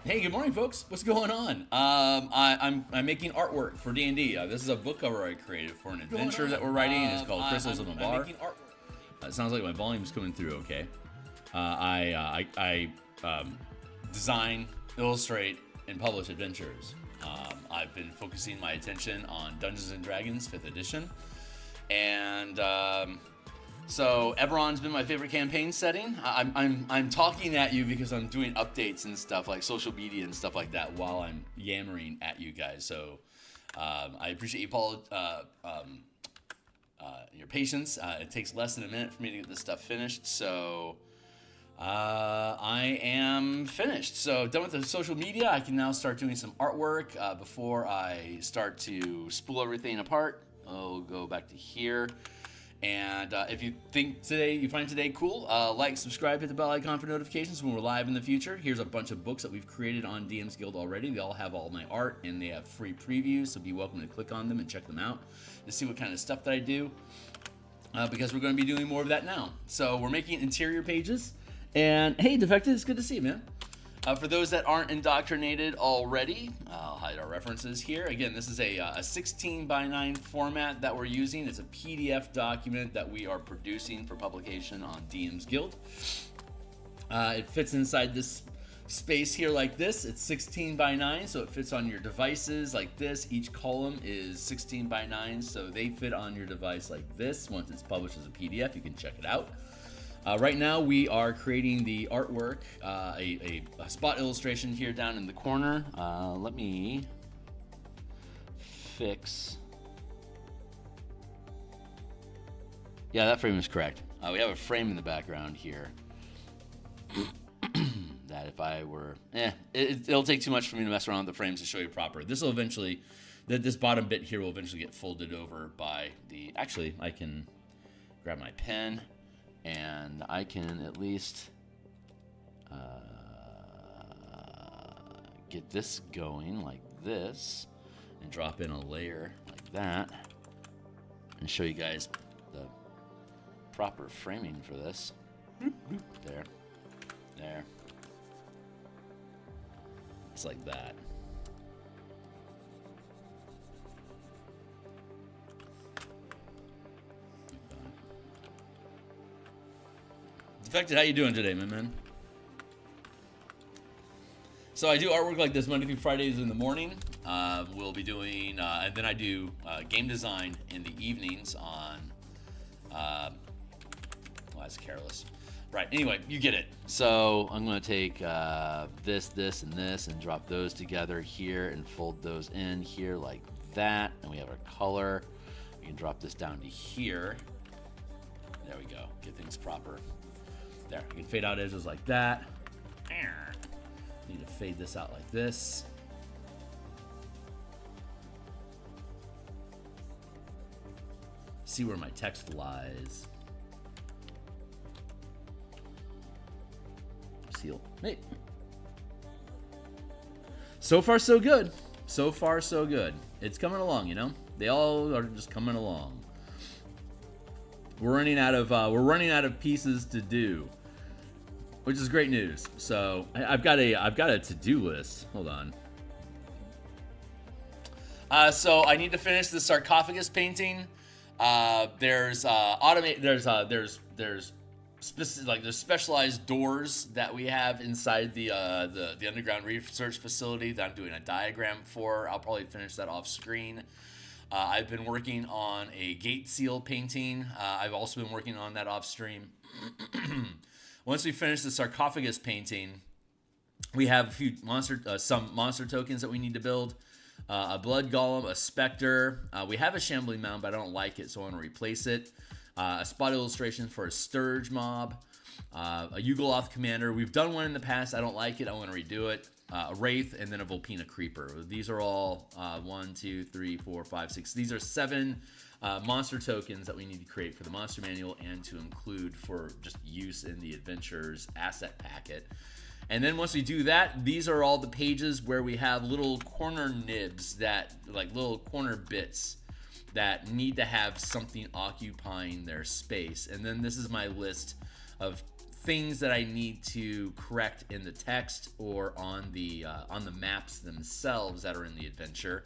Hey, good morning, folks. What's going on? I'm making artwork for D&D. This is a book cover I created for an adventure that we're writing. It's called Crystals of the Bar. It sounds like my volume's coming through okay. I design, illustrate, and publish adventures. I've been focusing my attention on Dungeons and Dragons 5th edition, and so Eberron's been my favorite campaign setting. I'm talking at you because I'm doing updates and stuff like social media and stuff like that while I'm yammering at you guys. So I appreciate you, Paul, your patience. It takes less than a minute for me to get this stuff finished. So I am finished. So done with the social media. I can now start doing some artwork before I start to spool everything apart. I'll go back to here. And if you find today cool, like, subscribe, hit the bell icon for notifications when we're live in the future. Here's a bunch of books that we've created on DMsGuild already. They all have all my art, and they have free previews, so be welcome to click on them and check them out to see what kind of stuff that I do, because we're going to be doing more of that now. So we're making interior pages. And hey, Defected, it's good to see you, man. For those that aren't indoctrinated already, I'll hide our references here. Again, this is a 16:9 format that we're using. It's a PDF document that we are producing for publication on DMsGuild. It fits inside this space here like this. It's 16:9, so it fits on your devices like this. Each column is 16:9, so they fit on your device like this. Once it's published as a PDF, you can check it out. Right now we are creating the artwork, a spot illustration here down in the corner. Let me fix. Yeah, that frame is correct. We have a frame in the background here. That if I were, it'll take too much for me to mess around with the frames to show you proper. This will eventually, this bottom bit here will eventually get folded over by the, actually I can grab my pen. And I can at least get this going like this and drop in a layer like that and show you guys the proper framing for this. There. It's like that. Defected, how you doing today, my man? So I do artwork like this Monday through Fridays in the morning. We'll be doing, and then I do game design in the evenings on, that's careless. Right, anyway, you get it. So I'm going to take this, and this, and drop those together here and fold those in here like that. And we have our color. We can drop this down to here. There we go, get things proper. There, you can fade out edges like that. Need to fade this out like this. See where my text lies. Seal. Hey. So far, so good. So far, so good. It's coming along, you know? They all are just coming along. We're running out of pieces to do, which is great news. So I've got a to-do list. Hold on. So I need to finish the sarcophagus painting. There's specialized doors that we have inside the underground research facility that I'm doing a diagram for. I'll probably finish that off screen. I've been working on a gate seal painting. I've also been working on that off stream. Once we finish the sarcophagus painting, we have a few some monster tokens that we need to build. A blood golem, a specter. We have a shambling mound, but I don't like it, so I want to replace it. A spot illustration for a Sturge mob. A Yugoloth commander. We've done one in the past. I don't like it. I want to redo it. A Wraith, and then a Volpina Creeper. These are all 1, 2, 3, 4, 5, 6. These are 7 monster tokens that we need to create for the monster manual and to include for just use in the adventures asset packet. And then once we do that, these are all the pages where we have little corner nibs that, like little corner bits that need to have something occupying their space. And then this is my list of things that I need to correct in the text or on the maps themselves that are in the adventure.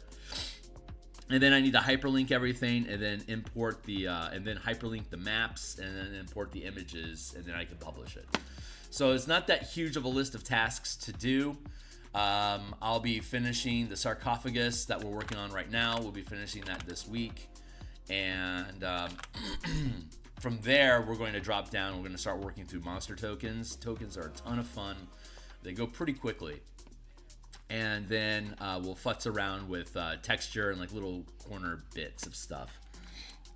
And then I need to hyperlink everything, and then import the and then hyperlink the maps, and then import the images, and then I can publish it. So it's not that huge of a list of tasks to do. I'll be finishing the sarcophagus that we're working on right now. We'll be finishing that this week, and from there we're going to drop down. We're going to start working through monster tokens. Tokens are a ton of fun. They go pretty quickly. And then we'll futz around with texture and like little corner bits of stuff.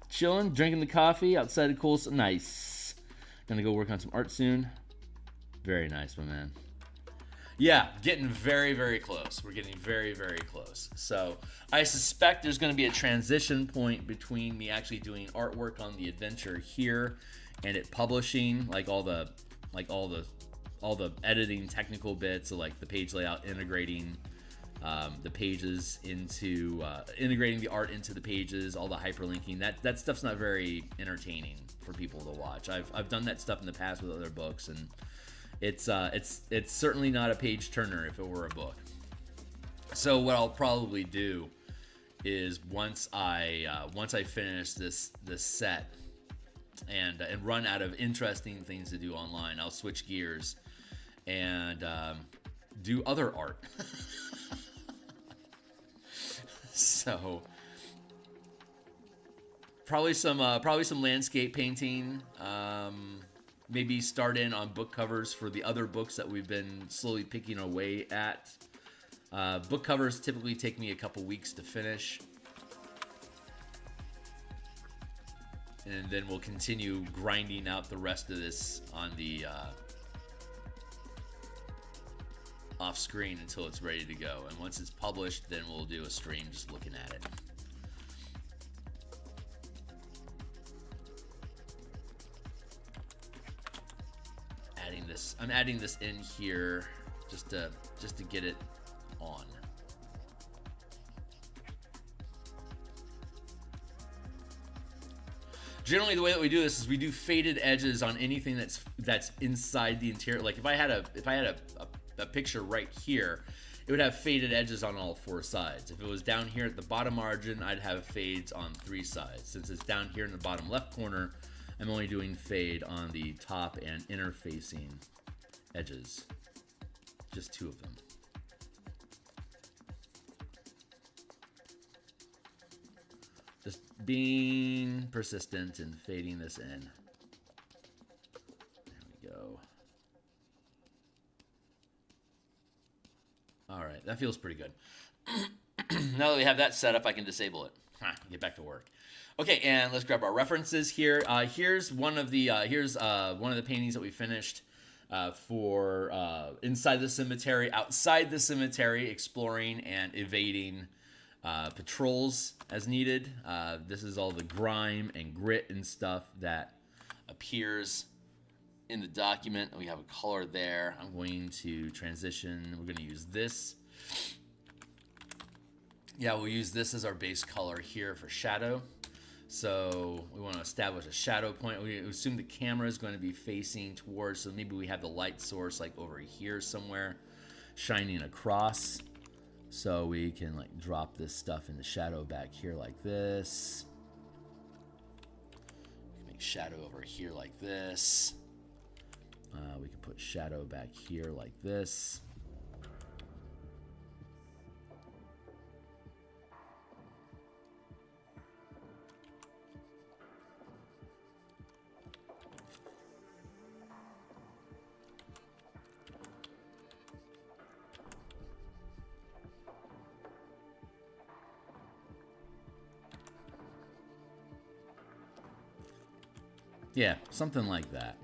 Chilling, drinking the coffee outside of cool. Nice. Gonna go work on some art soon. Very nice, my man. Yeah, getting very, very close. We're getting very, very close. So I suspect there's going to be a transition point between me actually doing artwork on the adventure here and it publishing, like all the editing technical bits, so like the page layout, integrating the pages into integrating the art into the pages, all the hyperlinking. That stuff's not very entertaining for people to watch. I've done that stuff in the past with other books, and it's certainly not a page turner if it were a book. So what I'll probably do is once I finish this set and run out of interesting things to do online, I'll switch gears and do other art. So probably some landscape painting. Maybe start in on book covers for the other books that we've been slowly picking away at. Book covers typically take me a couple weeks to finish. And then we'll continue grinding out the rest of this on the off screen until it's ready to go. And once it's published, then we'll do a stream just looking at it. I'm adding this in here just to get it on. Generally, the way that we do this is we do faded edges on anything that's inside the interior. Like if I had a picture right here, it would have faded edges on all four sides. If it was down here at the bottom margin, I'd have fades on three sides. Since it's down here in the bottom left corner, I'm only doing fade on the top and interfacing edges. Just two of them. Just being persistent and fading this in. There we go. All right, that feels pretty good. Now that we have that set up, I can disable it. Get back to work. Okay, and let's grab our references here. Here's one of the paintings that we finished for inside the cemetery, outside the cemetery, exploring and evading patrols as needed. This is all the grime and grit and stuff that appears in the document. We have a color there. I'm going to transition. We're going to use this. Yeah, we'll use this as our base color here for shadow. So we want to establish a shadow point. We assume the camera is going to be facing towards, so maybe we have the light source like over here somewhere shining across. So we can like drop this stuff in the shadow back here like this. We can make shadow over here like this. We can put shadow back here like this. Yeah, something like that.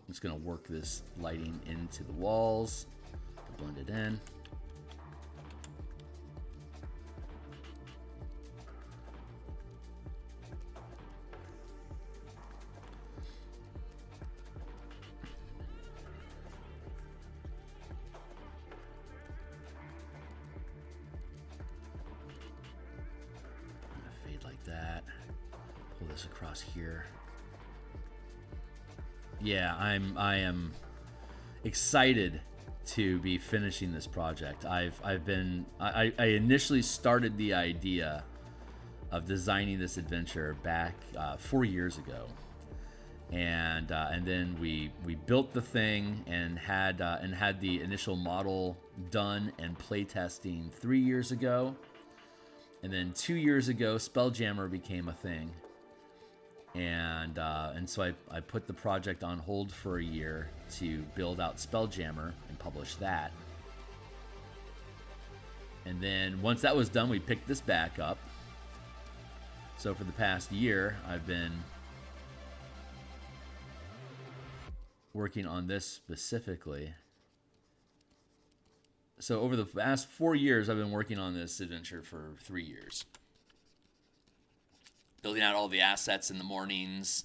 I'm just going to work this lighting into the walls to blend it in. Fade like that. Pull this across here. Yeah, I am excited to be finishing this project. I initially started the idea of designing this adventure back 4 years ago, and then we built the thing and had the initial model done and playtesting 3 years ago, and then 2 years ago Spelljammer became a thing, and so I put the project on hold for a year to build out Spelljammer and publish that. And then once that was done, we picked this back up. So for the past year, I've been working on this specifically. So over the past 4 years, I've been working on this adventure for 3 years. Building out all the assets in the mornings,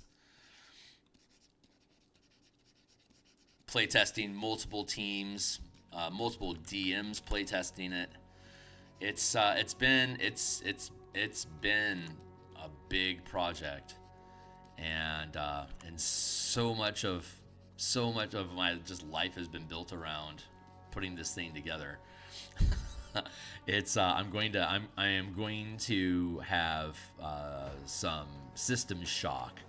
playtesting multiple teams, multiple DMs playtesting it. It's been a big project, and so much of my just life has been built around putting this thing together. I am going to have some system shock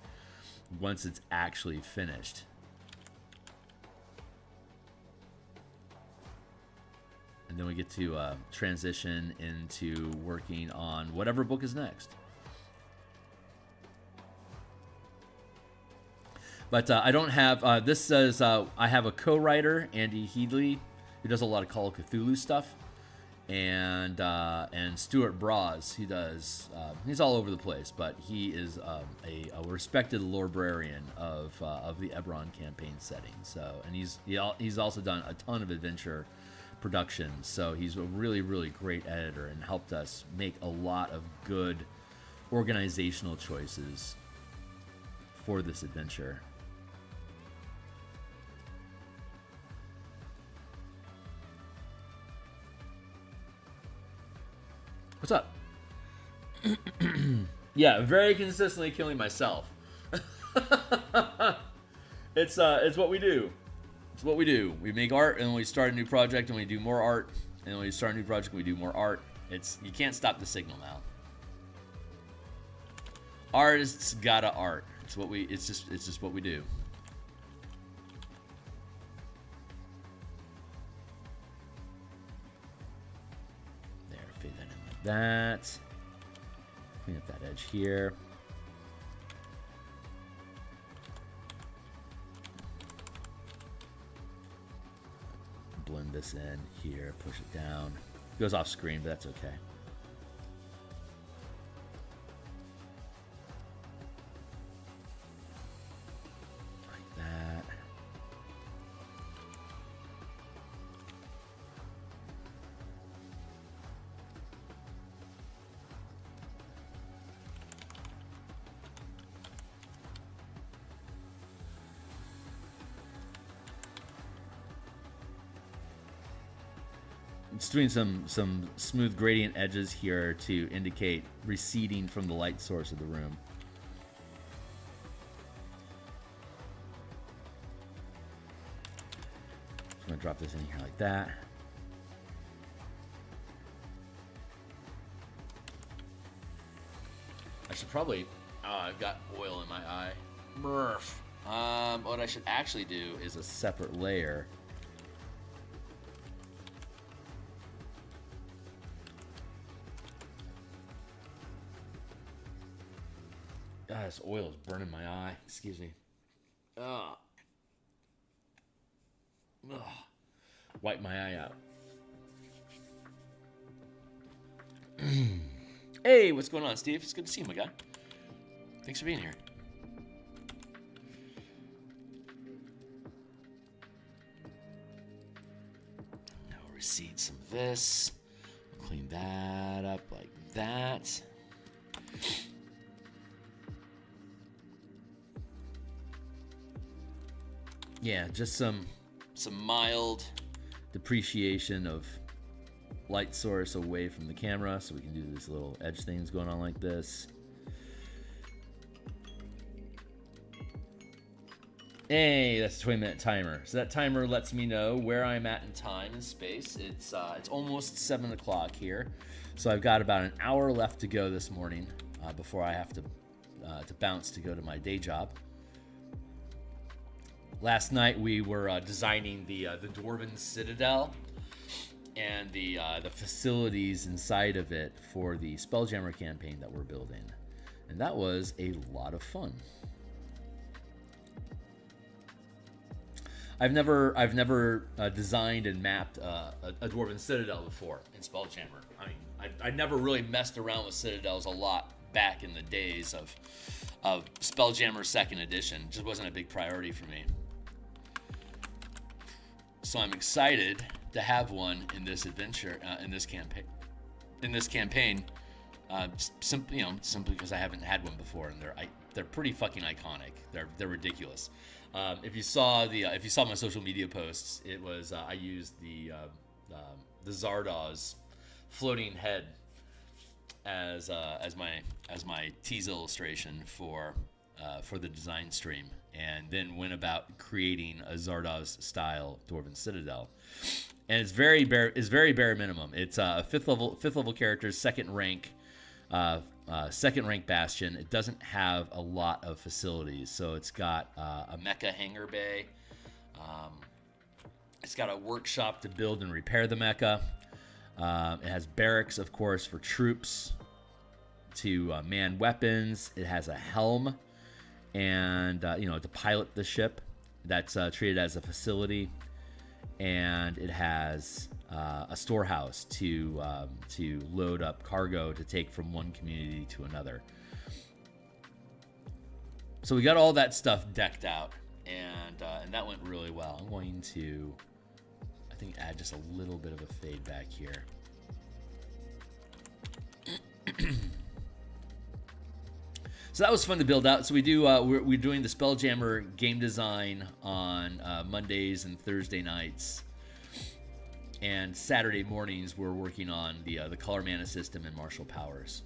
once it's actually finished. And then we get to transition into working on whatever book is next. But I don't have, this says I have a co-writer, Andy Headley, who does a lot of Call of Cthulhu stuff. And Stuart Braz, he's all over the place, but he is a respected librarian of the Eberron campaign setting. So, and he's also done a ton of adventure productions. So he's a really, really great editor and helped us make a lot of good organizational choices for this adventure. What's up? Yeah, very consistently killing myself. It's what we do. It's what we do. We make art, and we start a new project, and we do more art, and when we start a new project, we do more art. You can't stop the signal now. Artists gotta art. It's just what we do. That. Clean up that edge here. Blend this in here, push it down. It goes off screen, but that's okay. Like that. It's doing some smooth gradient edges here to indicate receding from the light source of the room. I'm gonna drop this in here like that. I should probably, I've got oil in my eye. Murph. What I should actually do is a separate layer. God, this oil is burning my eye. Excuse me. Ugh. Wipe my eye out. Hey, what's going on, Steve? It's good to see you, my guy. Thanks for being here. Now we'll reseed some of this. Clean that up like that. Yeah, just some mild depreciation of light source away from the camera, so we can do these little edge things going on like this. Hey, that's a 20-minute timer. So that timer lets me know where I'm at in time and space. It's almost 7 o'clock here, so I've got about an hour left to go this morning before I have to bounce to go to my day job. Last night we were designing the Dwarven Citadel and the facilities inside of it for the Spelljammer campaign that we're building, and that was a lot of fun. I've never designed and mapped a Dwarven Citadel before in Spelljammer. I mean, I never really messed around with Citadels a lot back in the days of Spelljammer 2nd Edition. It just wasn't a big priority for me. So I'm excited to have one in this adventure, in this campaign. Simply because I haven't had one before, and they're pretty fucking iconic. They're ridiculous. If you saw my social media posts, it was I used the Zardaw's floating head as my tease illustration for the design stream, and then went about creating a Zardaw's style Dwarven Citadel. And it's very bare minimum. It's a fifth level character, second rank bastion. It doesn't have a lot of facilities, so it's got a mecha hangar bay. It's got a workshop to build and repair the mecha. It has barracks, of course, for troops to man weapons. It has a helm, and to pilot the ship. That's treated as a facility, and it has a storehouse to load up cargo to take from one community to another. So we got all that stuff decked out, and that went really well. I'm going to, I think, add just a little bit of a fade back here. So that was fun to build out. So we do we're doing the Spelljammer game design on Mondays and Thursday nights. And Saturday mornings, we're working on the color mana system and martial powers.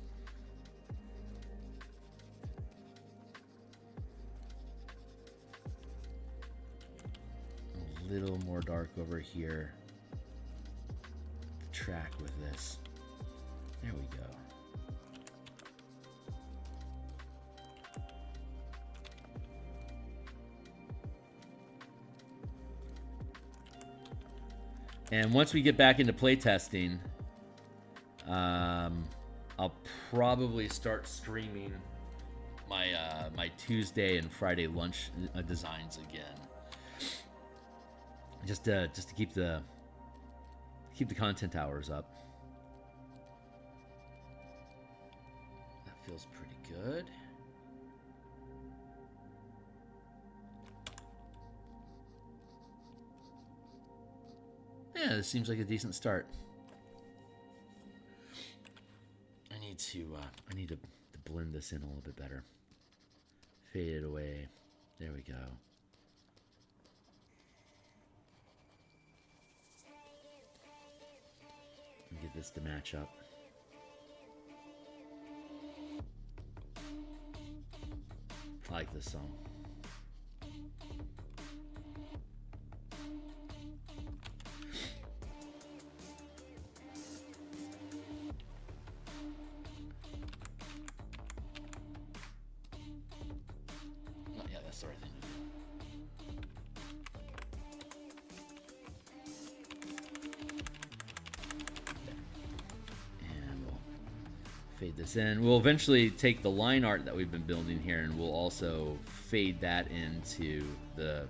A little more dark over here. Track with this. There we go. And once we get back into playtesting, I'll probably start streaming my Tuesday and Friday lunch designs again, just to keep the content hours up. That feels pretty good. Yeah, this seems like a decent start. I need to blend this in a little bit better. Fade it away. There we go. Get this to match up. I like this song. Fade this in. We'll eventually take the line art that we've been building here, and we'll also fade that into the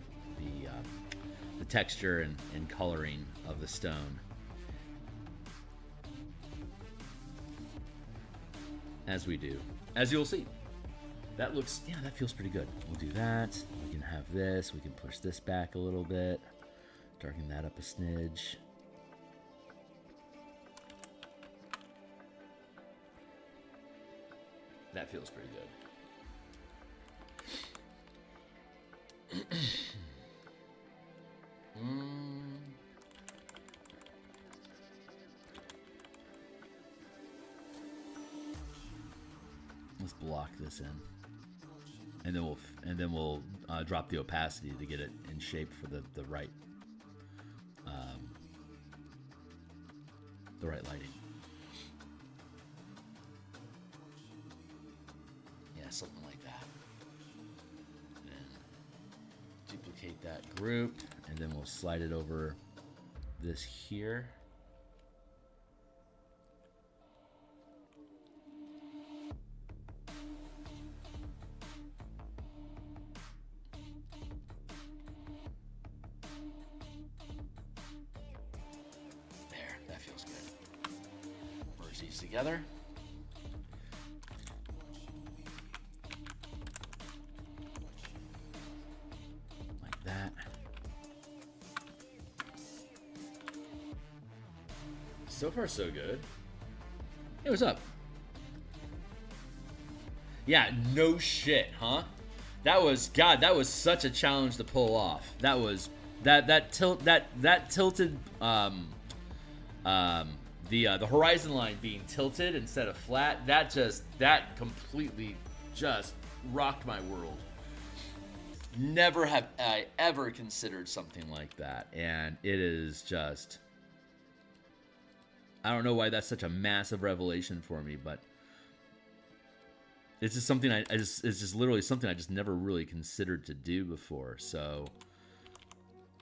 texture and coloring of the stone. As we do. As you'll see. That looks, yeah, that feels pretty good. We'll do that. We can have this. We can push this back a little bit. Darken that up a smidge. That feels pretty good. Let's block this in. and then we'll drop the opacity to get it in shape for the right lighting. Yeah, something like that. And then duplicate that group, and then we'll slide it over this here. Together. Like that. So far, so good. Hey, what's up? Yeah, no shit, huh? That was such a challenge to pull off. That was that tilted the horizon line being tilted instead of flat, that completely just rocked my world. Never have I ever considered something like that, and it is just, I don't know why that's such a massive revelation for me, but it's just something it's just literally something I just never really considered to do before. So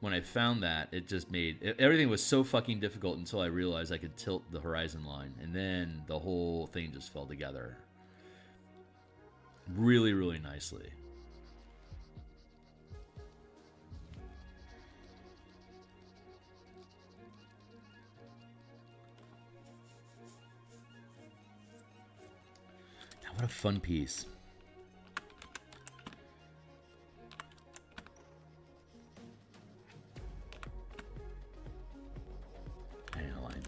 when I found that, it just made everything was so fucking difficult until I realized I could tilt the horizon line, and then the whole thing just fell together really, really nicely. God, what a fun piece.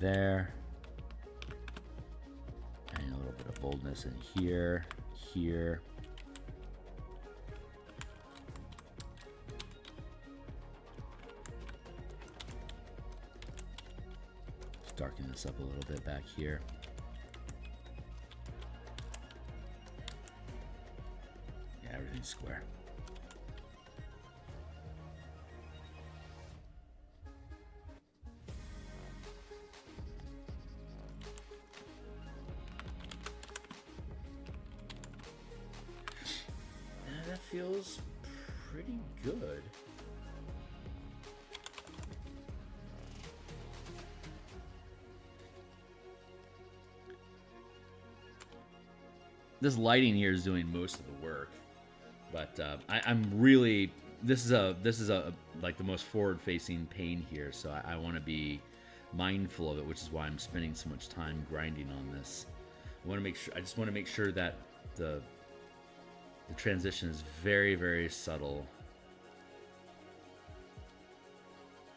There, and a little bit of boldness in here, here. Just darken this up a little bit back here. Yeah, everything's square. Feels pretty good. This lighting here is doing most of the work, but I'm really this is a like the most forward-facing pane here, so I want to be mindful of it, which is why I'm spending so much time grinding on this. I just want to make sure that the transition is very, very subtle.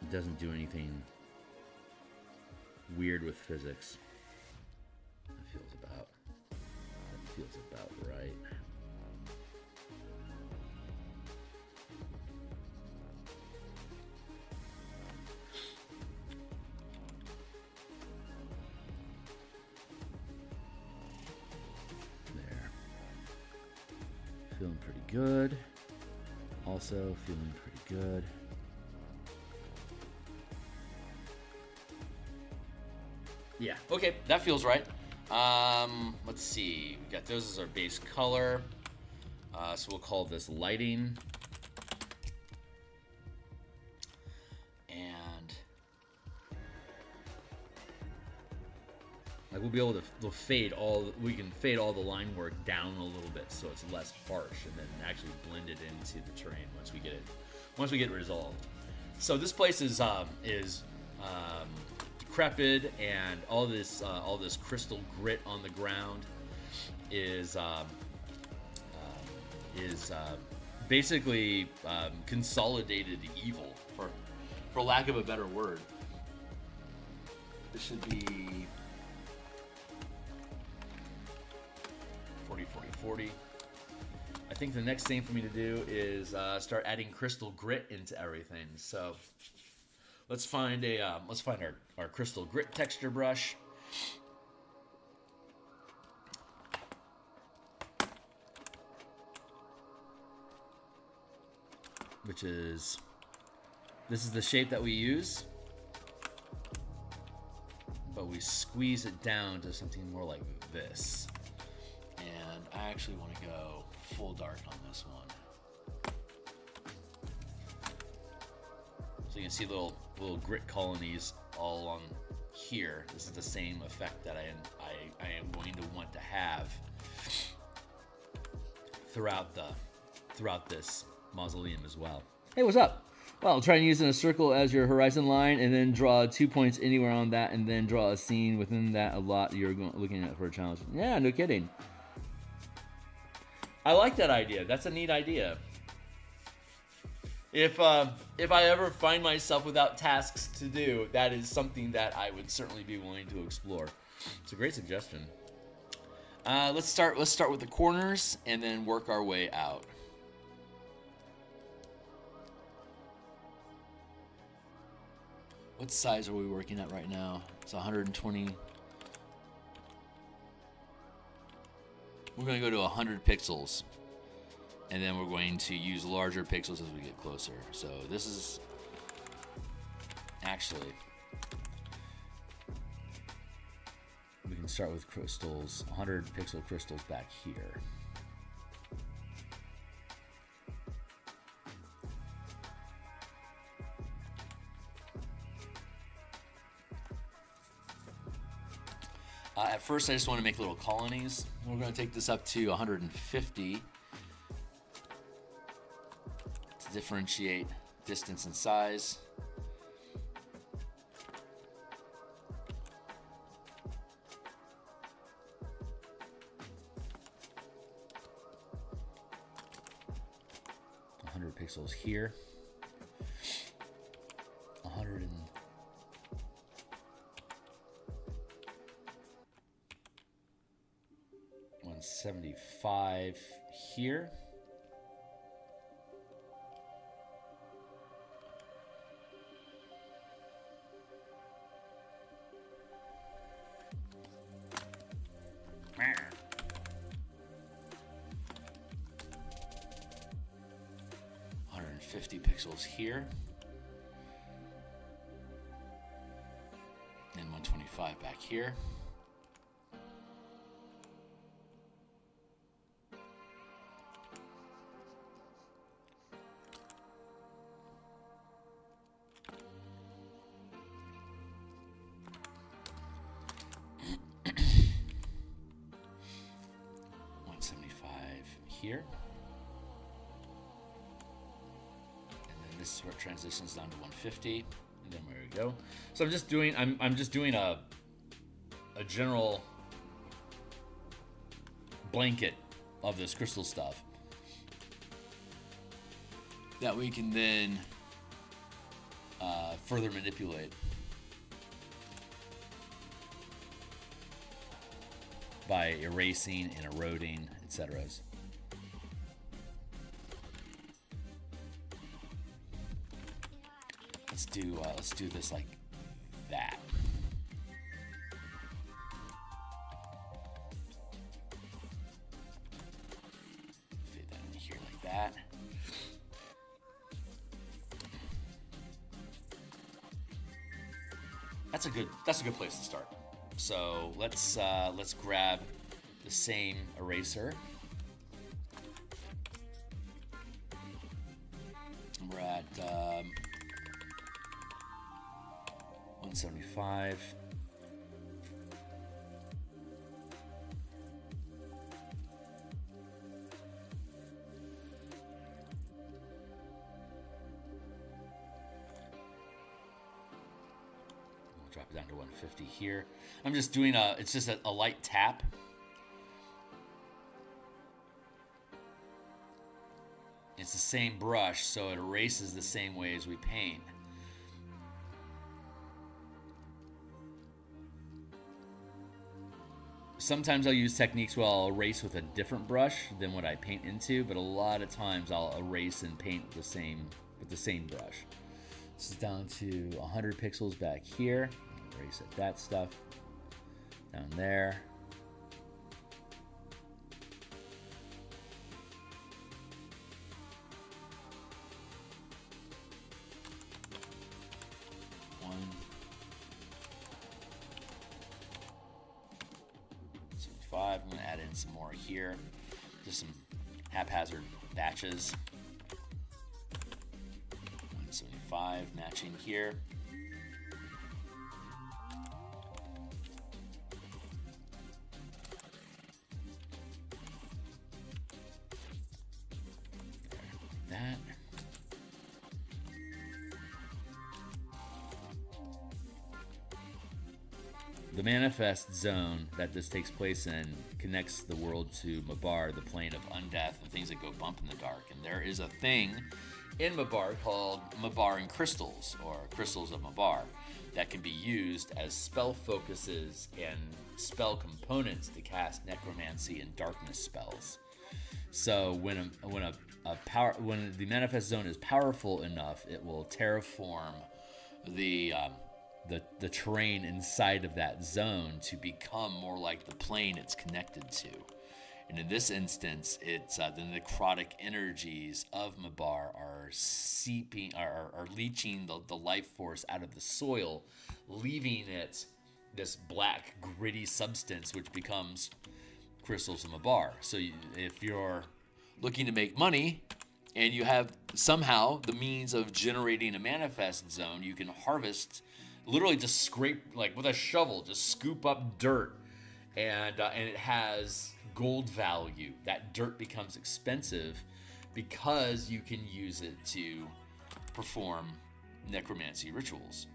It doesn't do anything weird with physics. That feels about right. Feeling pretty good. Also feeling pretty good. Yeah, okay, that feels right. Let's see. We got those as our base color. So we'll call this lighting. And like we'll be able to fade we can fade all the line work down a little bit so it's less harsh, and then actually blend it into the terrain once we get it resolved. So this place is decrepit, and all this crystal grit on the ground is basically consolidated evil, for lack of a better word. This should be 40, 40, 40. I think the next thing for me to do is start adding crystal grit into everything. So let's find our crystal grit texture brush. which is, this is the shape that we use, but we squeeze it down to something more like this. And I actually want to go full dark on this one. So you can see little grit colonies all along here. This is the same effect that I am going to want to have throughout this mausoleum as well. Hey, what's up? Well, try and use a circle as your horizon line, and then draw 2 points anywhere on that, and then draw a scene within that a lot you're looking at for a challenge. Yeah, no kidding. I like that idea. That's a neat idea. If I ever find myself without tasks to do, that is something that I would certainly be willing to explore. It's a great suggestion. Let's start with the corners and then work our way out. What size are we working at right now? It's 120. We're going to go to 100 pixels. And then we're going to use larger pixels as we get closer. So this is actually, we can start with crystals, 100 pixel crystals back here. At first, I just want to make little colonies. We're going to take this up to 150 to differentiate distance and size. Pixels here. 175 here. Pixels here, and 125 back here. Here. This is where it transitions down to 150, and then there we go. So I'm just doing a general blanket of this crystal stuff that we can then further manipulate by erasing and eroding, etc. Let's do this like that. Fit that in here like that. That's a good place to start. So let's grab the same eraser. We're at 175. We'll drop it down to 150 here. I'm just doing it's just a light tap. It's the same brush, so it erases the same way as we paint. Sometimes I'll use techniques where I'll erase with a different brush than what I paint into, but a lot of times I'll erase and paint with the same brush. This is down to 100 pixels back here. Erase that stuff down there. 175. I'm going to add in some more here. Just some haphazard batches. 175 matching here. That. The manifest zone that this takes place in connects the world to Mabar, the plane of undeath, and things that go bump in the dark. And there is a thing in Mabar called Mabaran crystals, or crystals of Mabar, that can be used as spell focuses and spell components to cast necromancy and darkness spells. So when the manifest zone is powerful enough, it will terraform the terrain inside of that zone to become more like the plane it's connected to. And in this instance, it's the necrotic energies of Mabar are leaching the life force out of the soil, leaving it this black, gritty substance, which becomes crystals of Mabar. So if you're looking to make money and you have somehow the means of generating a manifest zone, you can harvest, literally just scrape, like with a shovel, just scoop up dirt, and it has gold value. That dirt becomes expensive because you can use it to perform necromancy rituals.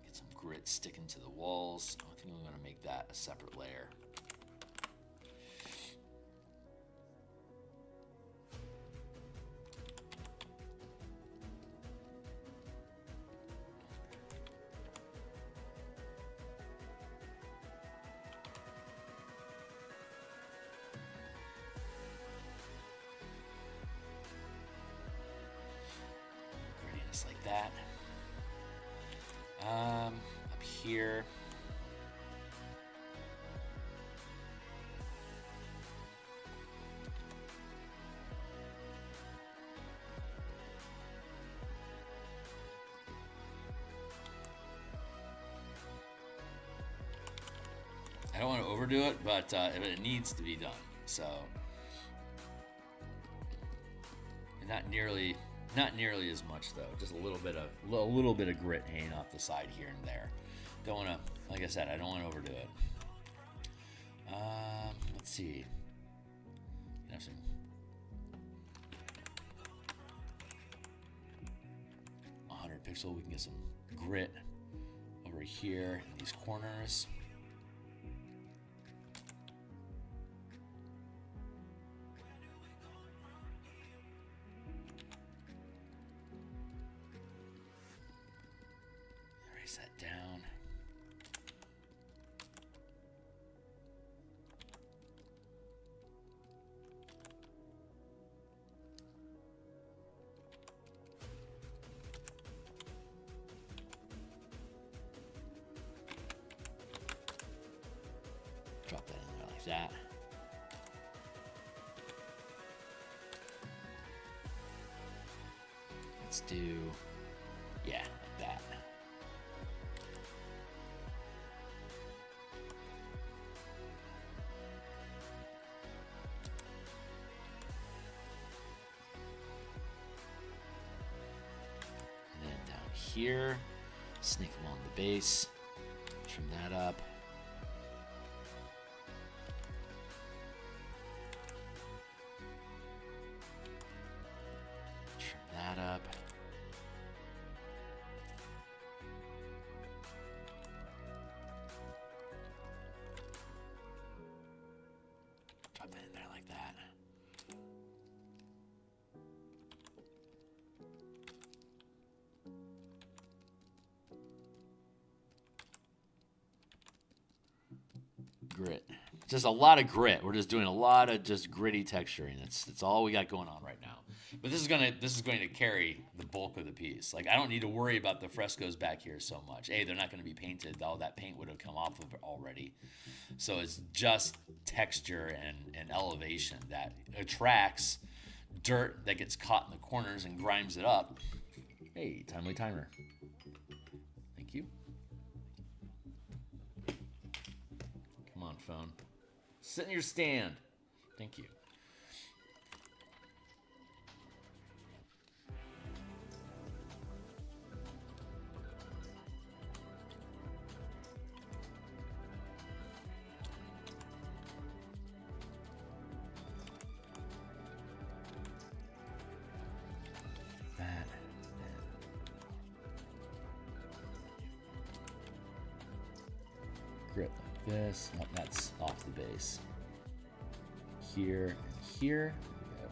Get some grit sticking to the walls. I think I'm going to make that a separate layer. Like that. Up here. I don't want to overdo it, but it needs to be done. So, not nearly as much though. Just a little bit of grit hanging off the side here and there. Don't want to, like I said, I don't want to overdo it. Let's see. Have some. Pixel. We can get some grit over here in these corners. Erase that down. Drop that in there like that. Let's do, yeah, like that. And then down here, snake along the base, trim that up. That up. Drop it in there like that. Grit. Just a lot of grit. We're just doing a lot of just gritty texturing. That's all we got going on right now. But this is going to carry the bulk of the piece. Like, I don't need to worry about the frescoes back here so much. A, they're not going to be painted. All that paint would have come off of it already. So it's just texture and elevation that attracts dirt that gets caught in the corners and grimes it up. Hey, timely timer. microphone. Sit in your stand. Thank you. Grit like this. Nope, that's off the base. Here and here. There we go.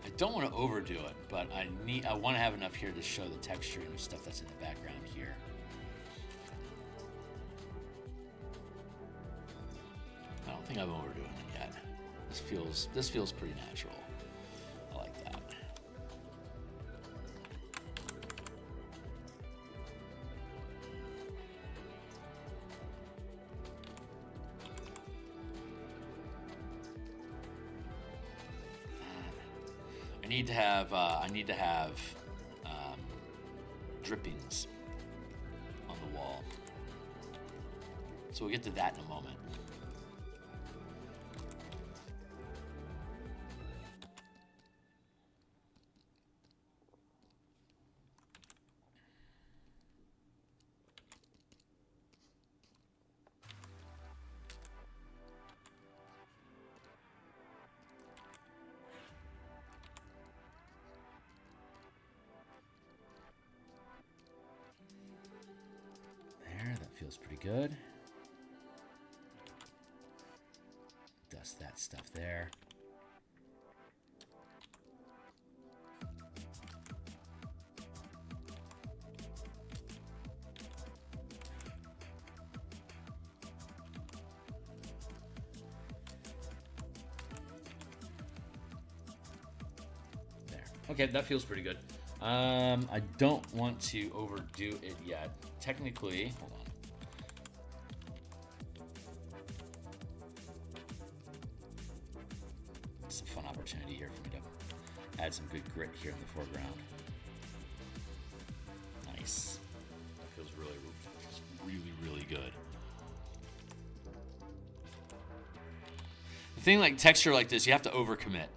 I don't want to overdo it, but I want to have enough here to show the texture and the stuff that's in the background here. I don't think I'm overdoing it yet. This feels pretty natural. I like that. I need to have drippings on the wall. So we'll get to that in a moment. Feels pretty good. Dust that stuff there. There. Okay, that feels pretty good. I don't want to overdo it yet. Technically, hold on. Opportunity here for me to add some good grit here in the foreground. Nice. That feels really good. The thing like texture like this, you have to overcommit.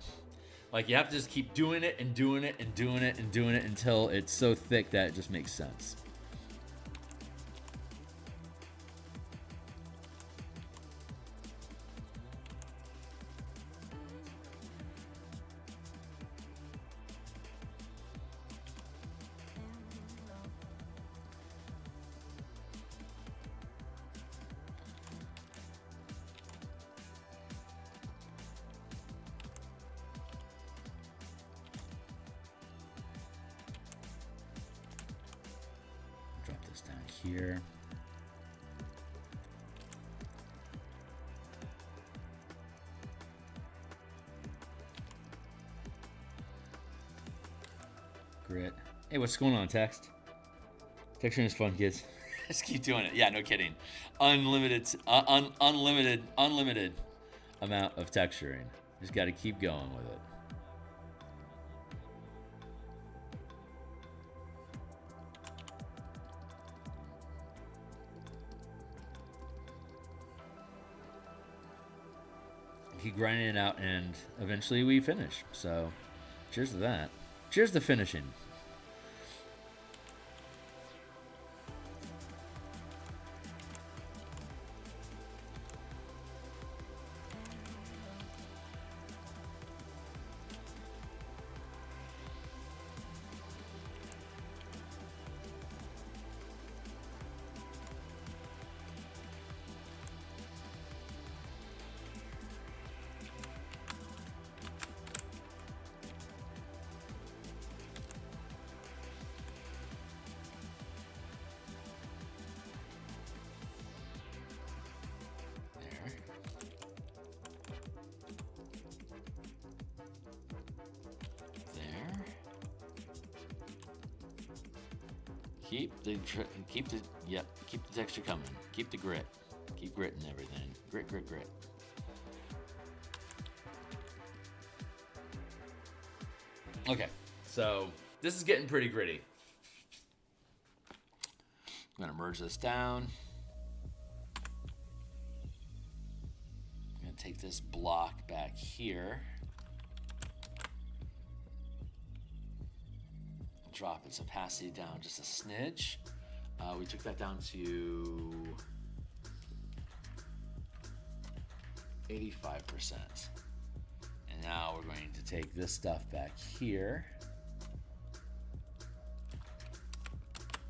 Like you have to just keep doing it and doing it and doing it and doing it until it's so thick that it just makes sense. Here. Grit. Hey, what's going on, text? Texturing is fun, kids. Just keep doing it. Yeah, no kidding. Unlimited amount of texturing. Just got to keep going with it. Keep grinding it out, and eventually we finish. So, cheers to that. Cheers to finishing. Keep the texture coming. Keep the grit. Keep gritting everything. Grit, grit, grit. Okay, so this is getting pretty gritty. I'm gonna merge this down. I'm gonna take this block back here. Drop its opacity down just a smidge. We took that down to 85%. And now we're going to take this stuff back here.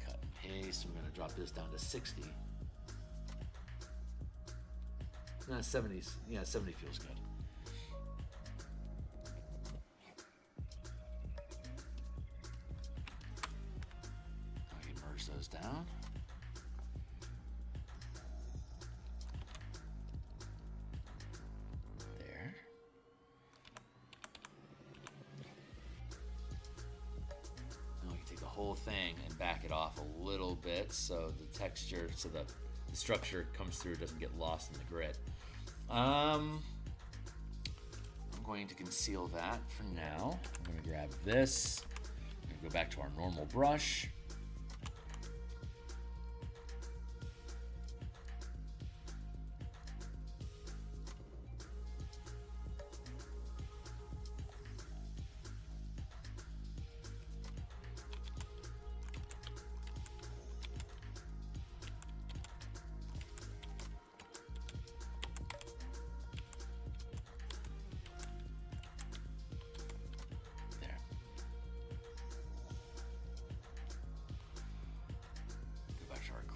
Cut and paste. We're going to drop this down to 60. No, 70s. Yeah, 70 feels good. Those down. There. Now we can take the whole thing and back it off a little bit so the texture, so the structure comes through, doesn't get lost in the grit. I'm going to conceal that for now. I'm going to grab this. I'm going to go back to our normal brush.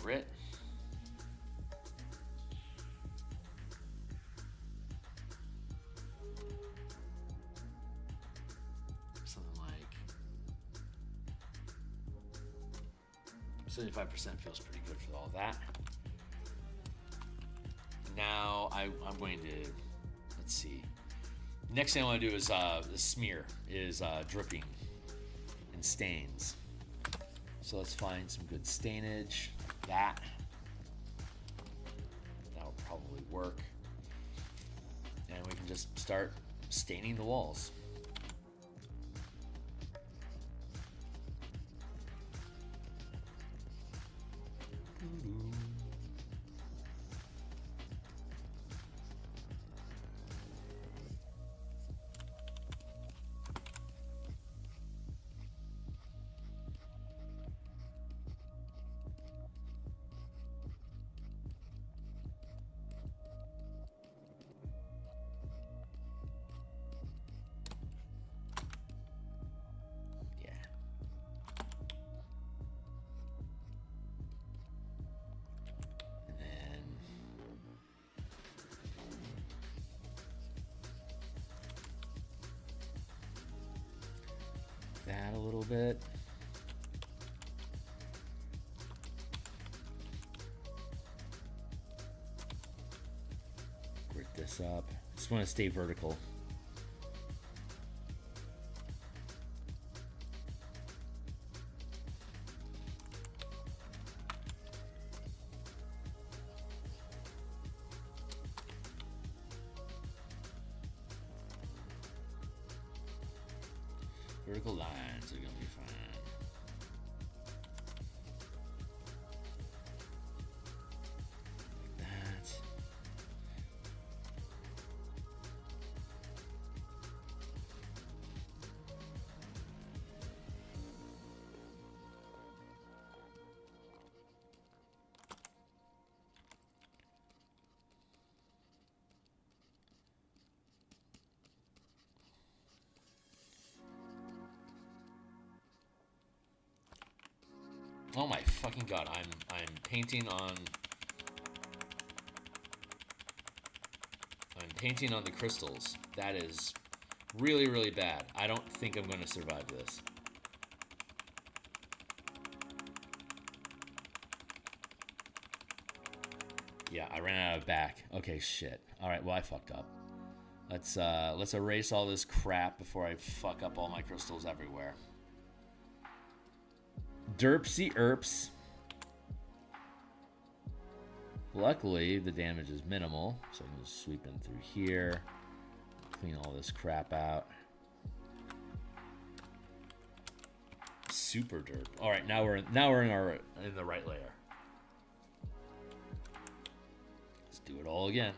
Grit. Something like 75% feels pretty good for all that. Now I'm going to, let's see. Next thing I want to do is the smear is dripping and stains. So let's find some good stainage. That'll probably work. And we can just start staining the walls. That a little bit. Grit this up. Just want to stay vertical. Vertical lines are gonna be fine. Like that. Oh my fucking god, I'm painting on the crystals. That is really, really bad. I don't think I'm going to survive this. Yeah, I ran out of back. Okay, shit. All right, well, I fucked up. Let's erase all this crap before I fuck up all my crystals everywhere. derpsy erps. Luckily, the damage is minimal, so I can just sweep in through here, clean all this crap out. Super derp. All right, now we're in the right layer. Let's do it all again.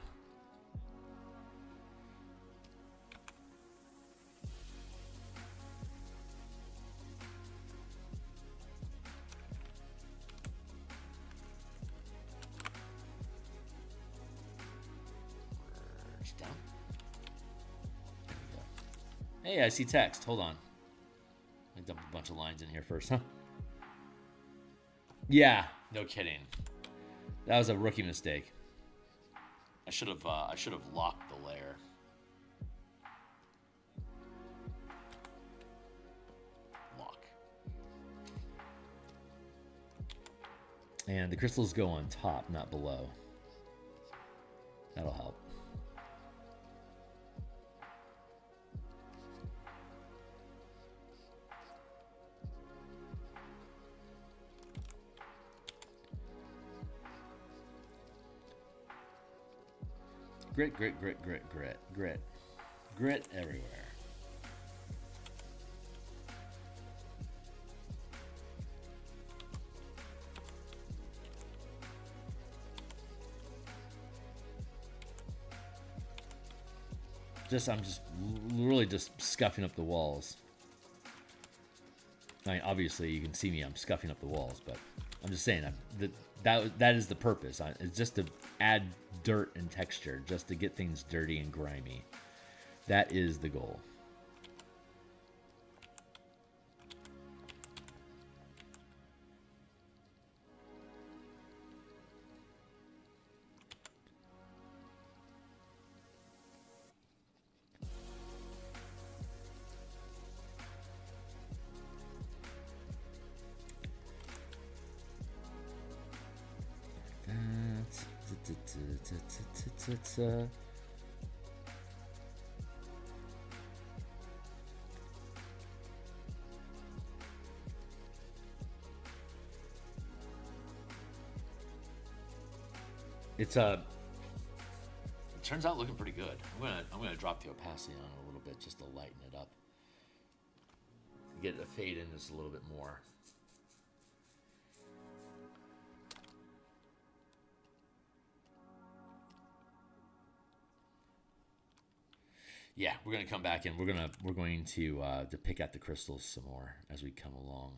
Down. There we go. Hey, I see text. Hold on. Let me dump a bunch of lines in here first, huh? Yeah, no kidding. That was a rookie mistake. I should have locked the layer. Lock. And the crystals go on top, not below. That'll help. Grit, grit, grit, grit, grit, grit. Grit everywhere. I'm just really just scuffing up the walls. I mean, obviously you can see me, I'm scuffing up the walls, but I'm just saying that is the purpose. It's just to add dirt and texture, just to get things dirty and grimy. That is the goal. It turns out looking pretty good. I'm gonna drop the opacity on it a little bit just to lighten it up. Get it to fade in just a little bit more. Yeah, we're gonna come back and we're going to pick out the crystals some more as we come along.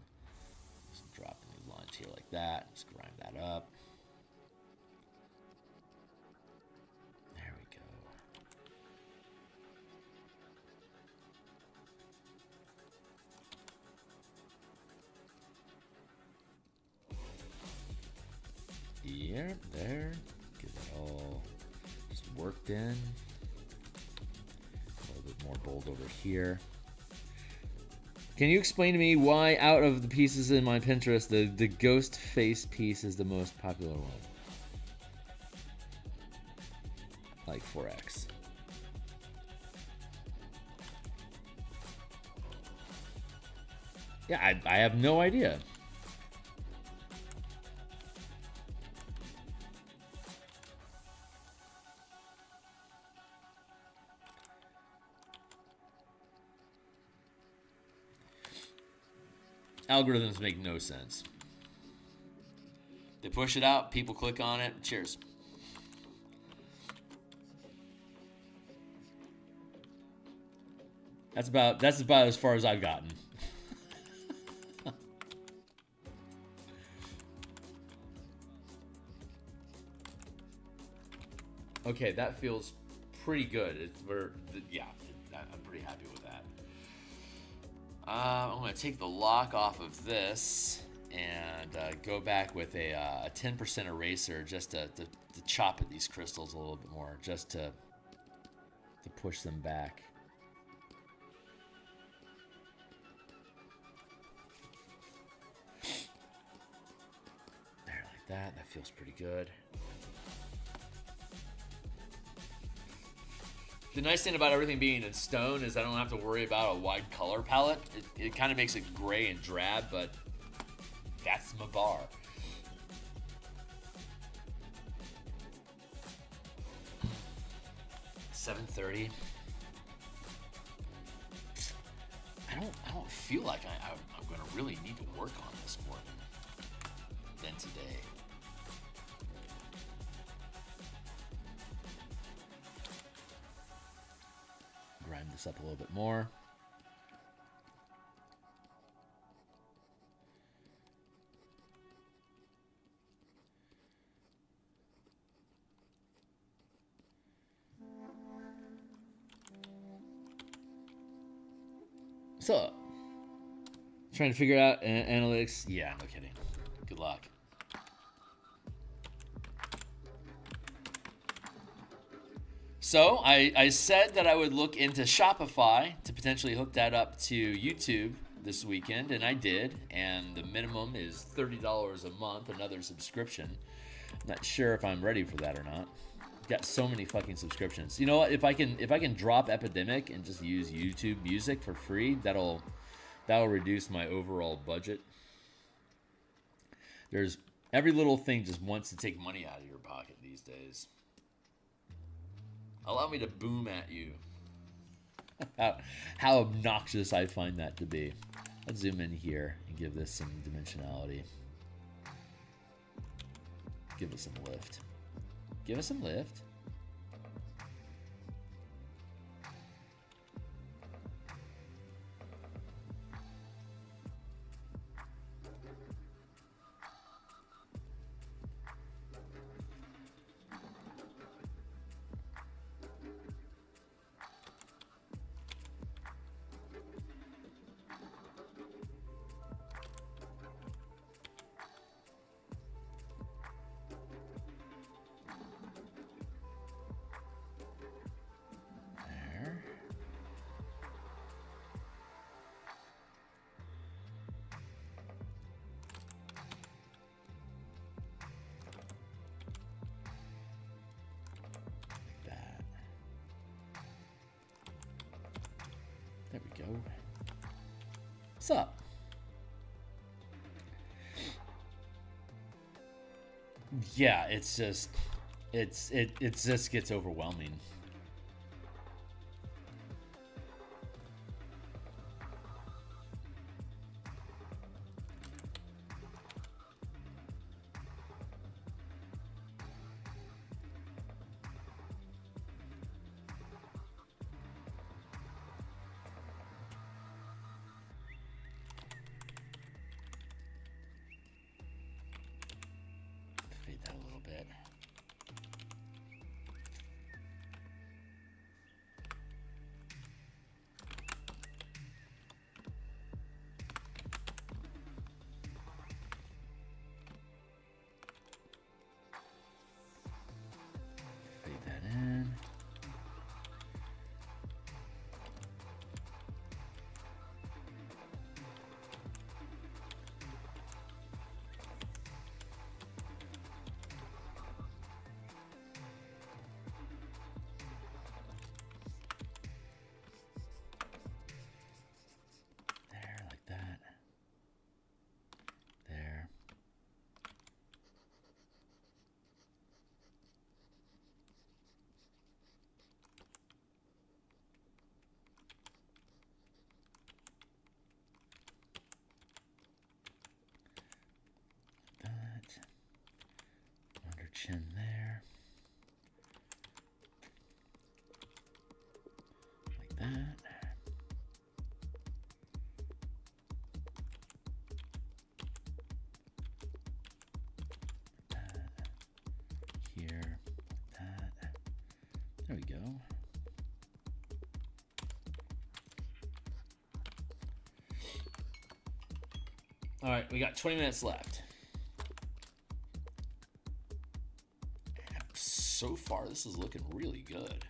Just dropping these lines here like that. Just grind that up. There we go. Yep, there. Get it all just worked in. More bold over here. Can you explain to me why out of the pieces in my Pinterest the ghost face piece is the most popular one? Like 4x. Yeah, I have no idea. Algorithms make no sense. They push it out, people click on it, cheers. That's about as far as I've gotten. Okay, that feels pretty good. I'm pretty happy with that. I'm going to take the lock off of this and go back with a 10% eraser just to chop at these crystals a little bit more, just to push them back. There, like that. That feels pretty good. The nice thing about everything being in stone is I don't have to worry about a wide color palette. It kind of makes it gray and drab, but That's my bar. $7:30. I don't feel like I'm gonna really need to work on this more than today. Grind this up a little bit more. So, trying to figure out analytics. Yeah, no kidding. Good luck. So, I said that I would look into Shopify to potentially hook that up to YouTube this weekend, and I did. And the minimum is $30 a month, another subscription. I'm not sure if I'm ready for that or not. Got so many fucking subscriptions. You know what? If I can drop Epidemic and just use YouTube Music for free, that'll reduce my overall budget. There's every little thing just wants to take money out of your pocket these days. Allow me to boom at you. How obnoxious I find that to be. Let's zoom in here and give this some dimensionality. Give it some lift. Give us some lift. There we go. What's up? Yeah, it just gets overwhelming. Chin there, like that. Like that. Here, like that. There we go. All right, we got 20 minutes left. So far, this is looking really good.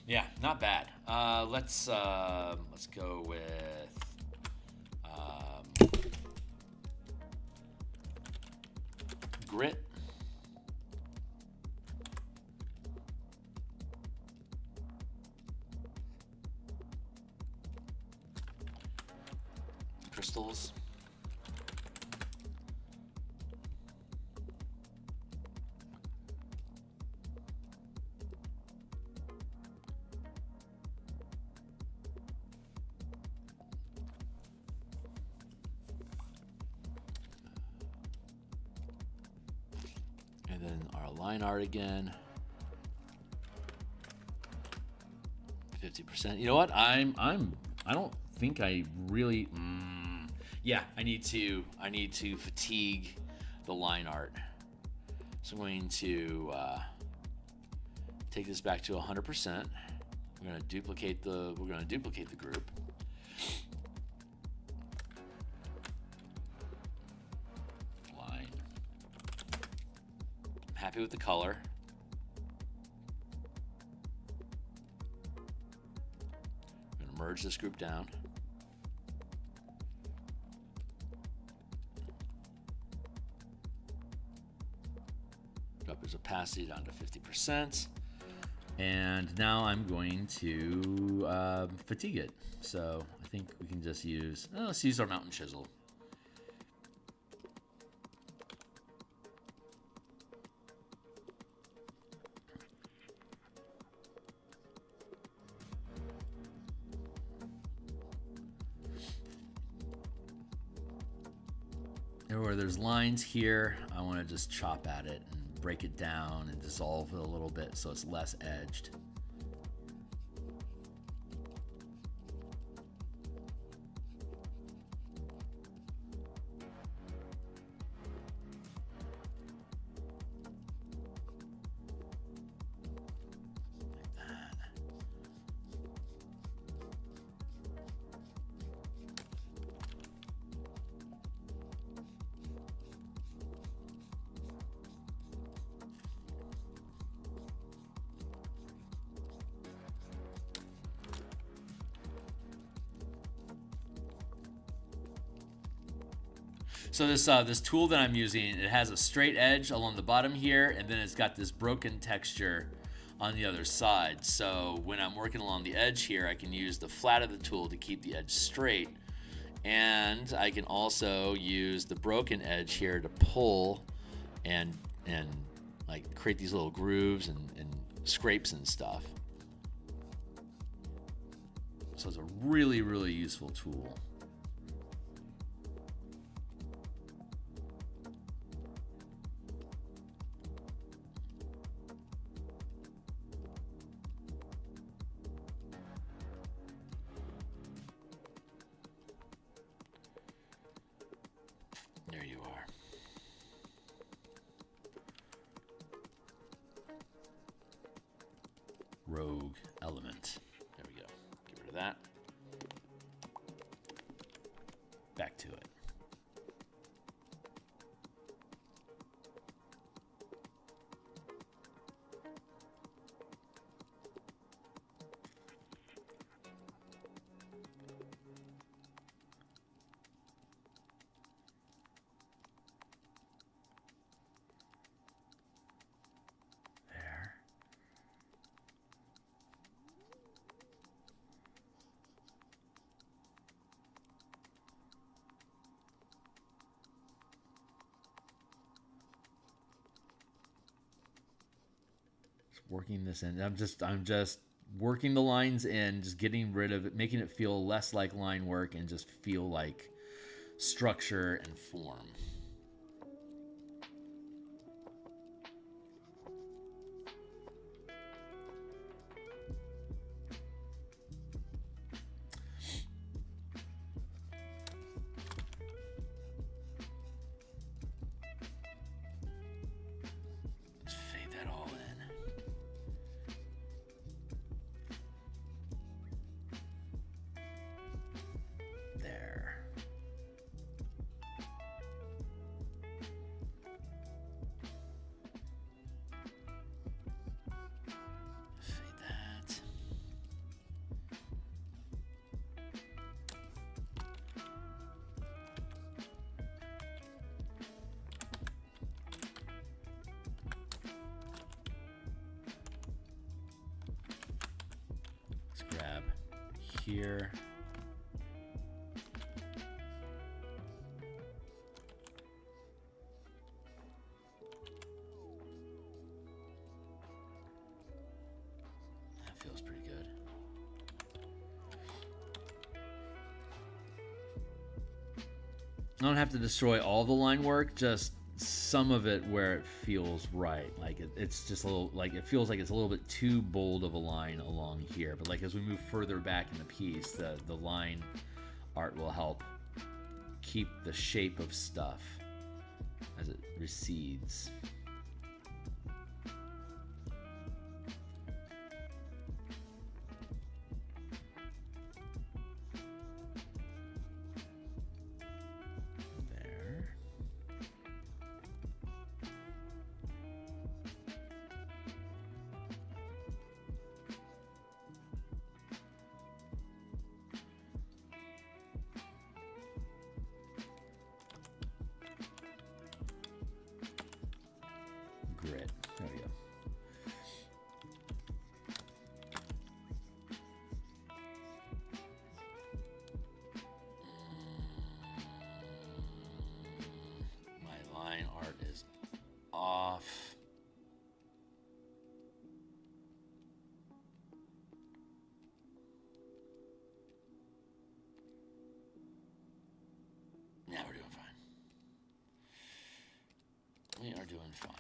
Yeah, not bad. Let's go with grit. Crystals. And then our line art again. 50%. You know what? I don't think I really. Yeah, I need to fatigue the line art. So I'm going to take this back to 100%. We're going to duplicate the group. Line. I'm happy with the color. I'm going to merge this group down. Drop his opacity down to 50%. And now I'm going to fatigue it. So I think we can just use, let's use our mountain chisel. Where there's lines here, I want to just chop at it and break it down and dissolve it a little bit so it's less edged. So this tool that I'm using, it has a straight edge along the bottom here, and then it's got this broken texture on the other side. So when I'm working along the edge here, I can use the flat of the tool to keep the edge straight. And I can also use the broken edge here to pull and like create these little grooves and scrapes and stuff. So it's a really, really useful tool. There you are. Rogue element. There we go. Get rid of that. Back to it. There. Working this in. I'm just working the lines in, just getting rid of it, making it feel less like line work and just feel like structure and form. Just fade that all in. There. here. That feels pretty good. I don't have to destroy all the line work, just some of it where it feels right. Like it's just a little, like it feels like it's a little bit too bold of a line along here. But like as we move further back in the piece, the line art will help keep the shape of stuff as it recedes. Grit. There we go. My line art is off. Now we're doing fine. We are doing fine.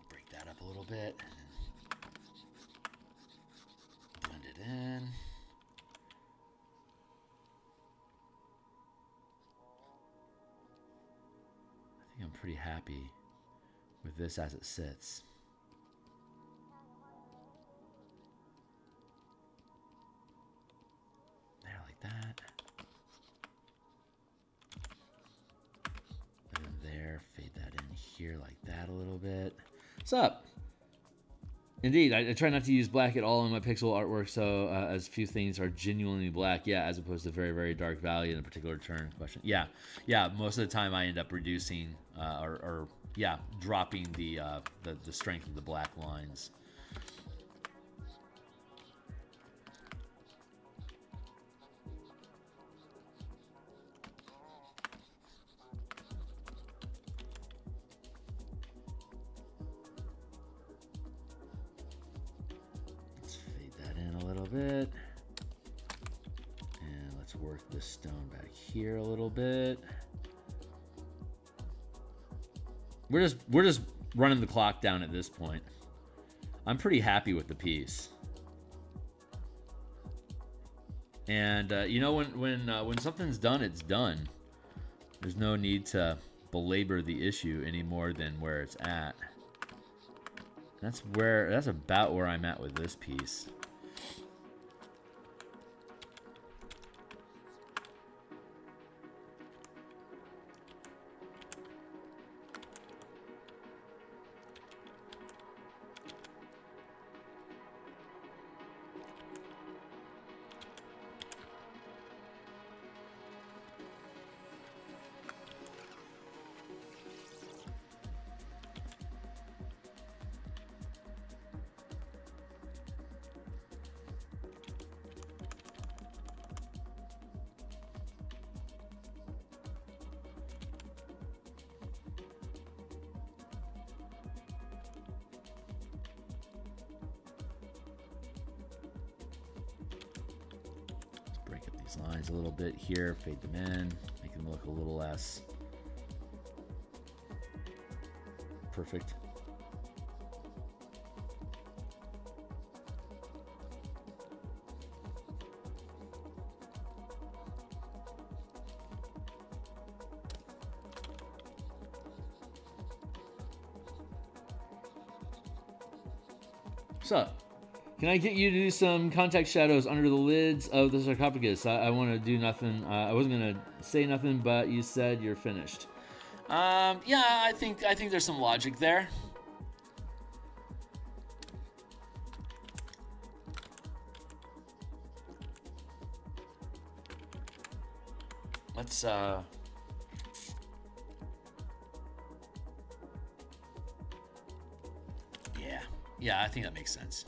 Break that up a little bit. Blend it in. I think I'm pretty happy with this as it sits. There, like that. And then there, fade that in here like that a little bit. What's up? Indeed, I try not to use black at all in my pixel artwork, so as few things are genuinely black, yeah, as opposed to very, very dark value in a particular turn question. Yeah, most of the time I end up reducing or dropping the strength of the black lines. Bit, and let's work this stone back here a little bit. We're just running the clock down at this point. I'm pretty happy with the piece, and you know, when something's done, it's done. There's no need to belabor the issue any more than where it's at. That's about where I'm at with this piece. Lines a little bit here, fade them in, make them look a little less perfect. What's up? Can I get you to do some contact shadows under the lids of the sarcophagus? I want to do nothing. I wasn't gonna say nothing, but you said you're finished. Yeah, I think there's some logic there. Let's Yeah, I think that makes sense.